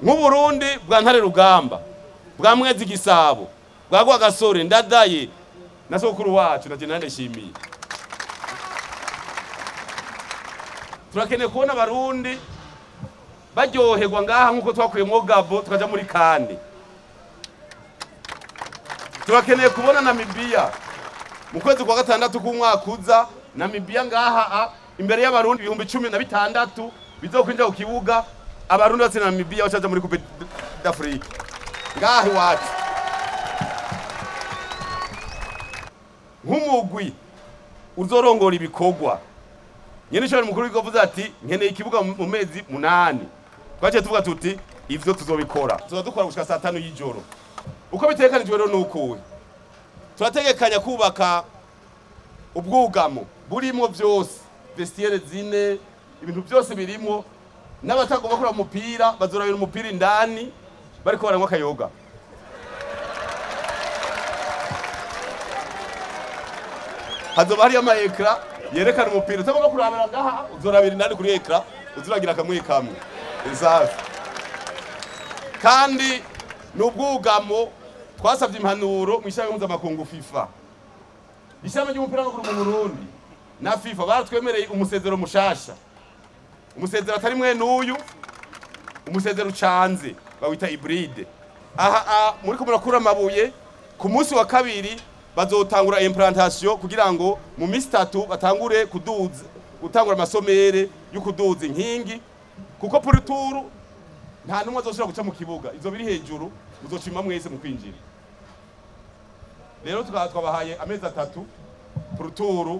nk'Uburundi bwa ntare rugamba bwa mwezi gisabo bwa gwa gasore ndadaye na sokuru wacu na jenande shimiye. Turakeneye kubona Abarundi baryoherwa ngaha nkuko twakuyemo Gabo tukaja muri Kane. Turakeneye kubona Namibia mu kwezi kwa gatandatu k'umwaka uza, Namibia ngaha imbere y'Abarundi 16,000 bizokwinjira ku kibuga. Abarundi bose Namibia bacaja muri Coupe d'Afrique ngaha iwacu. Nk'umugwi uzorongora ibikorwa, nyene shobora mukuru w'igovuze ati nkeneye ikibuga mu mezi 8. Twaje tuvuga tuti ivyo tuzobikora, tuzadukora gushika saa 5 y'ijoro. Uko bitekanijwe rero nuko turategekanya kubaka ubwugamo burimo byose, vestiaire zine, ibintu byose birimo, n'abatagomba gukora umupira bazorabira umupira indani bariko baranywa akayoga. Hazoba hari ama ekra yerekana umupira, utagomba kurabira ngaha uzorabira indani kuri ekra, uzuragira kamwe kamwe. Ezaje kandi n'ubwugamo twasavye impanuro mwishaka mpuzamakungu FIFA. Ishami ry'umupira w'amaguru mu Burundi na FIFA baratwemereye umusezero mushasha, umusezero atari mwe n'uyu, umusezero ucanze bawita hybride. Aha muri ko murakura amabuye ku munsi wa kabiri bazotangura implantation kugira ngo mu minsi 3 batangure kuduza gutangura amasomere yo kuduza inkingi, kuko pour tour nta numwe azoshobora guca mu kibuga, izo biri hejuru muzocima mwese mu kwinjira. Rero twabahaye amezi 3 pour tour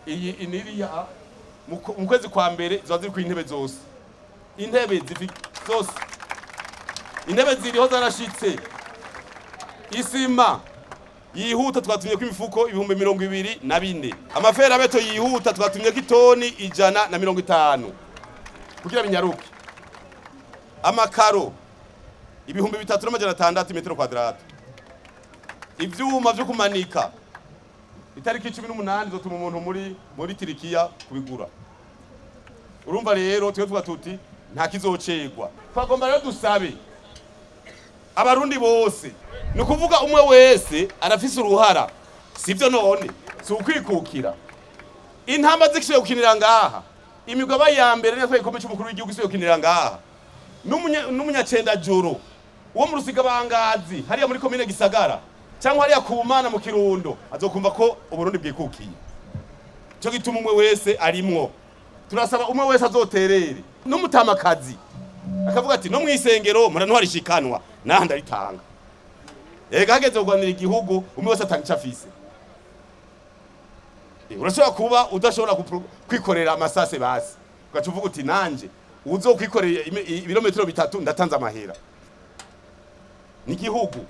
iyi iniriya mu kwezi kwa mbere zo ziri ku intebe zose, intebe zose, intebe ziriho zarashitse, isima yihuta twatumye ko imifuko 24,000, amafera beto yihuta twatumye ko itoni 150 kugira binyaruke, amakaro 3,600 metero kwadrate, ivyuma vyo kumanika itariki 18 zotuma umuntu muri Turikiya kubigura. Urumva rero twe tuvuga tuti nta kizocegwa. Twagomba rero dusabe Abarundi bose, no kuvuga umwe wese arafise uruhara, sivyo none si ukwikukira. Intamba zikishoye gukinira ngaha, imigaba ya mbere n'atwa ikomeye cy'umukuru w'igihugu isiye gukinira ngaha, n'umunyacenda joro uwo mu Rusiga bangazi hariya muri komine Gisagara cyangwa hariya ku Mana mu Kirundo azokumva ko Uburundi bwikukiye. Cyo gituma umwe wese arimwo. Turasaba umwe wese azoterere, n'umutamakazi akavuga ati no mwisengero murantwara ishikanwa nahanda ritanga. Ega hageze kugwanira igihugu umwe wese atanga icafise. Urashobora kuba udashobora kwikorera amasase basi, ugacuvuga uti nanje uzokwikorera ibirometero 3 ndatanze amahera. Ni igihugu